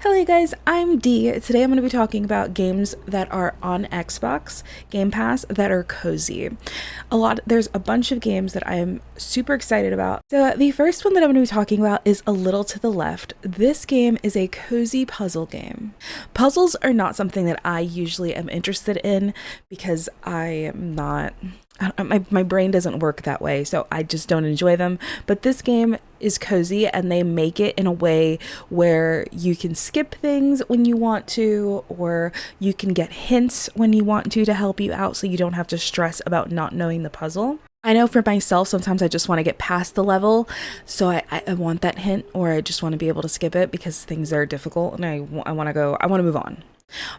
Hello you guys, I'm Dee. Today I'm going to be talking about games that are on Xbox Game Pass that are cozy. There's a bunch of games that I'm super excited about. So the first one that I'm going to be talking about is A Little to the Left. This game is a cozy puzzle game. Puzzles are not something that I usually am interested in because my brain doesn't work that way, so I just don't enjoy them. But this game is cozy, and they make it in a way where you can skip things when you want to, or you can get hints when you want to help you out so you don't have to stress about not knowing the puzzle. I know for myself, sometimes I just want to get past the level, so I want that hint, or I just want to be able to skip it because things are difficult and I want to move on.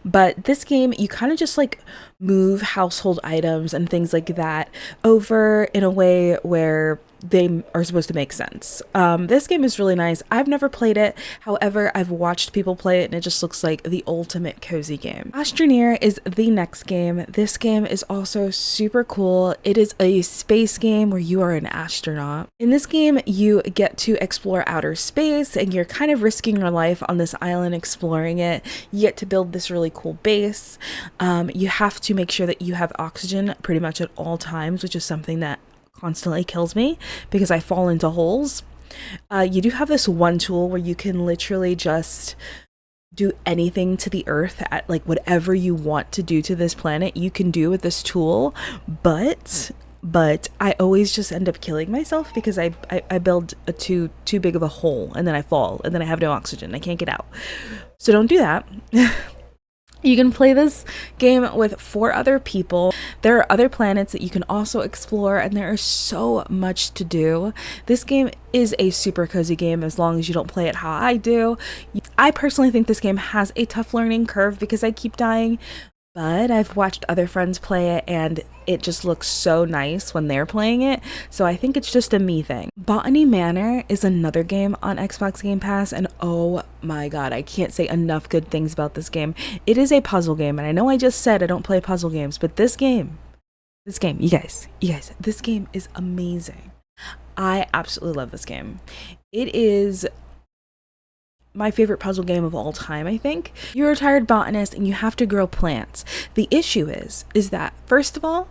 But this game, you kind of just like move household items and things like that over in a way where they are supposed to make sense. This game is really nice. I've never played it. However, I've watched people play it and it just looks like the ultimate cozy game. Astroneer is the next game. This game is also super cool. It is a space game where you are an astronaut. In this game, you get to explore outer space and you're kind of risking your life on this island exploring it. You get to build this really cool base. You have to make sure that you have oxygen pretty much at all times, which is something that constantly kills me because I fall into holes. You do have this one tool where you can literally just do anything to the earth, at like whatever you want to do to this planet you can do with this tool, but I always just end up killing myself because I build a too big of a hole and then I fall and then I have no oxygen. I can't get out. So don't do that. You can play this game with 4 other people. There are other planets that you can also explore, and there is so much to do. This game is a super cozy game as long as you don't play it how I do. I personally think this game has a tough learning curve because I keep dying, but I've watched other friends play it and it just looks so nice when they're playing it, so I think it's just a me thing. Botany Manor is another game on Xbox Game Pass, and oh my god, I can't say enough good things about this game. It is a puzzle game, and I know I just said I don't play puzzle games, but this game, you guys, this game is amazing. I absolutely love this game. It is my favorite puzzle game of all time, I think. You're a retired botanist and you have to grow plants. The issue is that first of all,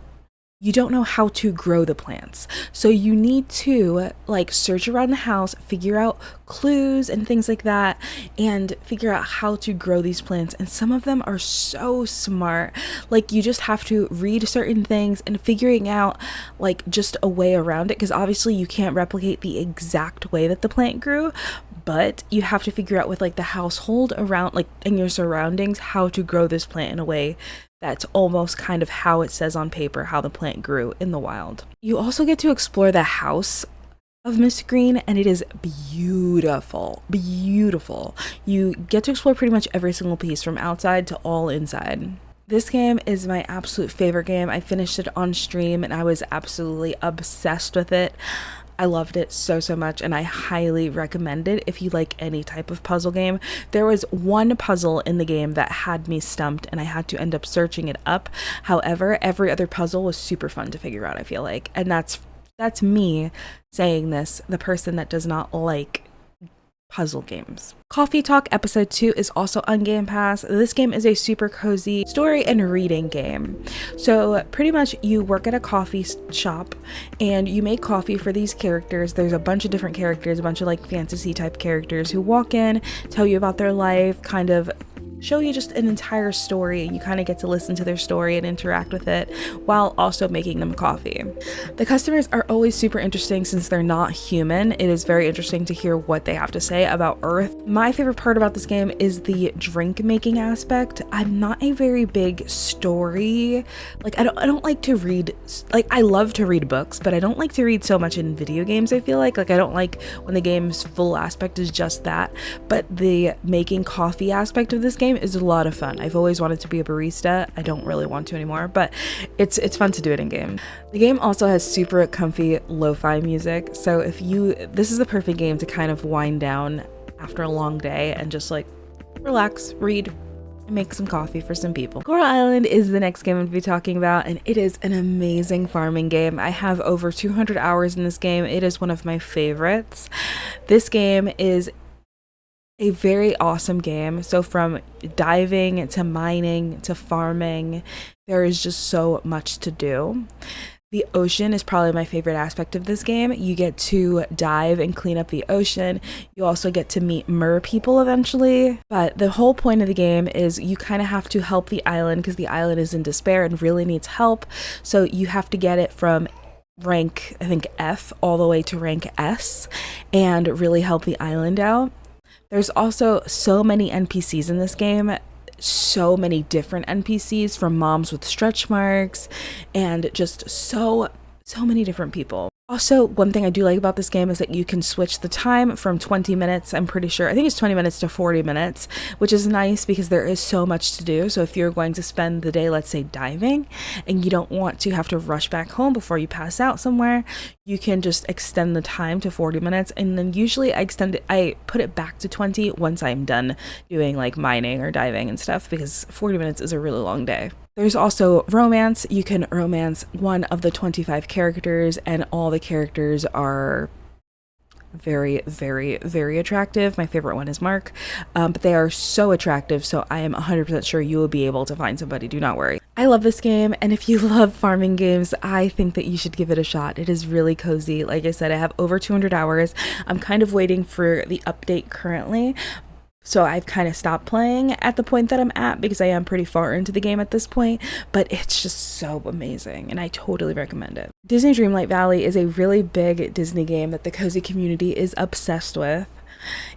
you don't know how to grow the plants. So you need to like search around the house, figure out clues and things like that, and figure out how to grow these plants. And some of them are so smart. Like you just have to read certain things and figuring out like just a way around it, because obviously you can't replicate the exact way that the plant grew, but you have to figure out with like the household around, like in your surroundings, how to grow this plant in a way that's almost kind of how it says on paper how the plant grew in the wild. You also get to explore the house of Miss Green, and it is beautiful. You get to explore pretty much every single piece from outside to all inside. This game is my absolute favorite game. I finished it on stream and I was absolutely obsessed with it. I loved it so much, and I highly recommend it if you like any type of puzzle game. There was one puzzle in the game that had me stumped and I had to end up searching it up. However, every other puzzle was super fun to figure out, I feel like. And that's me saying this, the person that does not like puzzle games. Coffee Talk Episode 2 is also on Game Pass. This game is a super cozy story and reading game. So pretty much you work at a coffee shop and you make coffee for these characters. There's a bunch of different characters, a bunch of like fantasy type characters who walk in, tell you about their life, kind of show you just an entire story, and you kind of get to listen to their story and interact with it while also making them coffee. The customers are always super interesting since they're not human. It is very interesting to hear what they have to say about Earth. My favorite part about this game is the drink making aspect. I'm not a very big story, like I don't like to read, like I love to read books, but I don't like to read so much in video games. I feel like I don't like when the game's full aspect is just that, but the making coffee aspect of this game is a lot of fun. I've always wanted to be a barista. I don't really want to anymore, but it's fun to do it in game. The game also has super comfy lo-fi music, so this is the perfect game to kind of wind down after a long day and just like relax, read, and make some coffee for some people. Coral Island is the next game I'm going to be talking about, and it is an amazing farming game. I have over 200 hours in this game. It is one of my favorites. This game is A very awesome game. So from diving to mining to farming, there is just so much to do. The ocean is probably my favorite aspect of this game. You get to dive and clean up the ocean. You also get to meet mer people eventually. But the whole point of the game is you kind of have to help the island because the island is in despair and really needs help. So you have to get it from rank, I think, F all the way to rank S and really help the island out. There's also so many NPCs in this game, so many different NPCs from moms with stretch marks and just so many different people. Also, one thing I do like about this game is that you can switch the time from 20 minutes, I'm pretty sure, I think it's 20 minutes to 40 minutes, which is nice because there is so much to do. So if you're going to spend the day, let's say diving, and you don't want to have to rush back home before you pass out somewhere, you can just extend the time to 40 minutes. And then usually I put it back to 20 once I'm done doing like mining or diving and stuff, because 40 minutes is a really long day. There's also romance. You can romance one of the 25 characters, and all the characters are very, very, very attractive. My favorite one is Mark, but they are so attractive, so I am 100% sure you will be able to find somebody. Do not worry. I love this game, and if you love farming games, I think that you should give it a shot. It is really cozy. Like I said, I have over 200 hours. I'm kind of waiting for the update currently, so I've kind of stopped playing at the point that I'm at because I am pretty far into the game at this point, but it's just so amazing and I totally recommend it. Disney Dreamlight Valley is a really big Disney game that the cozy community is obsessed with.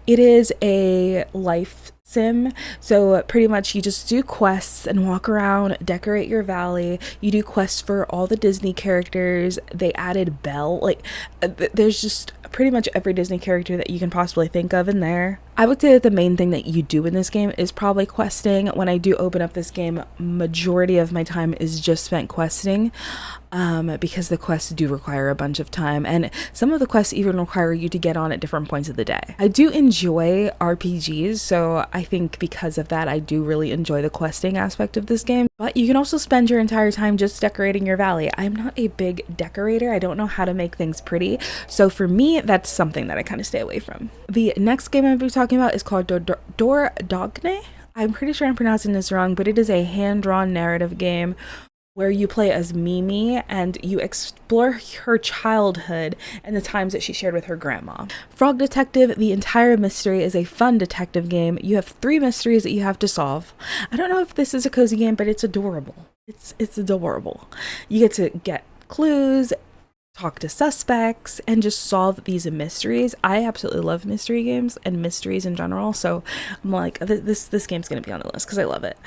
It is a life sim, so pretty much you just do quests and walk around, decorate your valley. You do quests for all the Disney characters. They added Belle, like there's just pretty much every Disney character that you can possibly think of in there. I would say that the main thing that you do in this game is probably questing. When I do open up this game, majority of my time is just spent questing, because the quests do require a bunch of time, and some of the quests even require you to get on at different points of the day. I do enjoy RPGs, so I think because of that I do really enjoy the questing aspect of this game, but you can also spend your entire time just decorating your valley. I'm not a big decorator. I don't know how to make things pretty, so for me that's something that I kind of stay away from. The next game I'm going to be talking about is called Dogne. I'm pretty sure I'm pronouncing this wrong, but it is a hand-drawn narrative game where you play as Mimi and you explore her childhood and the times that she shared with her grandma. Frog Detective, the entire mystery, is a fun detective game. You have 3 mysteries that you have to solve. I don't know if this is a cozy game, but it's adorable. It's adorable. You get to get clues, talk to suspects, and just solve these mysteries. I absolutely love mystery games and mysteries in general, so I'm like, this game's gonna be on the list because I love it.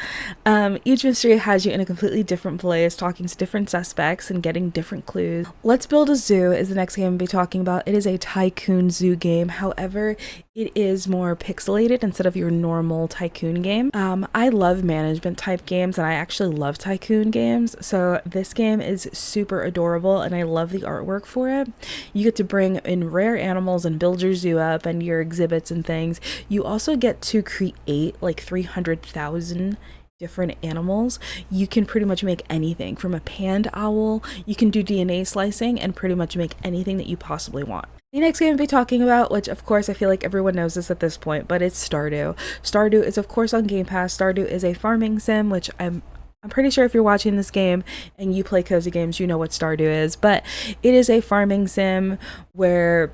Each mystery has you in a completely different place, talking to different suspects and getting different clues. Let's Build a Zoo is the next game I'll be talking about. It is a tycoon zoo game. However, it is more pixelated instead of your normal tycoon game. I love management type games, and I actually love tycoon games, so this game is super adorable and I love the artwork for it. You get to bring in rare animals and build your zoo up and your exhibits and things. You also get to create like 300,000 different animals. You can pretty much make anything from a panda owl. You can do DNA slicing and pretty much make anything that you possibly want. The next game I'll be talking about, which of course I feel like everyone knows this at this point, but it's Stardew. Stardew is of course on GamePass. Stardew is a farming sim, which I'm pretty sure if you're watching this game and you play cozy games, you know what Stardew is, but it is a farming sim where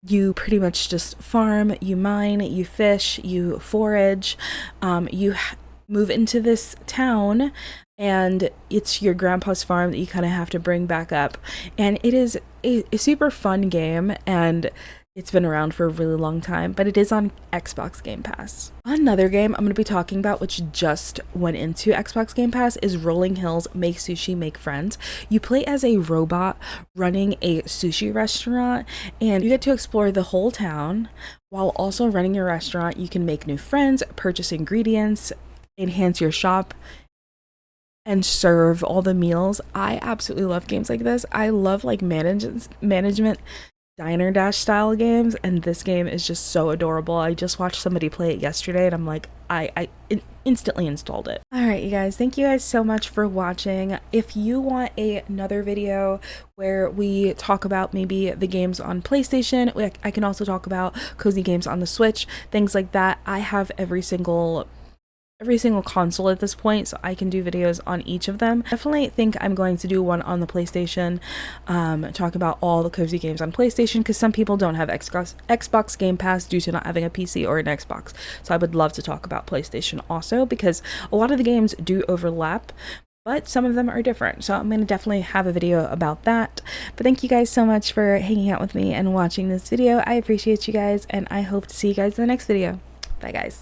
you pretty much just farm, you mine, you fish, you forage, you move into this town, and it's your grandpa's farm that you kind of have to bring back up. And it is a super fun game, and it's been around for a really long time, but it is on Xbox Game Pass. Another game I'm going to be talking about, which just went into Xbox Game Pass, is Rolling Hills Make Sushi, Make Friends. You play as a robot running a sushi restaurant, and you get to explore the whole town while also running your restaurant. You can make new friends, purchase ingredients, enhance your shop, and serve all the meals. I absolutely love games like this. I love like management Diner Dash style games, and this game is just so adorable. I just watched somebody play it yesterday and I'm like, instantly installed it. All right, you guys, thank you guys so much for watching. If you want another video where we talk about maybe the games on PlayStation, I can also talk about cozy games on the Switch, things like that. I have every single console at this point, so I can do videos on each of them. Definitely think I'm going to do one on the PlayStation, talk about all the cozy games on PlayStation, because some people don't have Xbox Game Pass due to not having a PC or an Xbox. So I would love to talk about PlayStation also, because a lot of the games do overlap, but some of them are different. So I'm going to definitely have a video about that. But thank you guys so much for hanging out with me and watching this video. I appreciate you guys, and I hope to see you guys in the next video. Bye guys.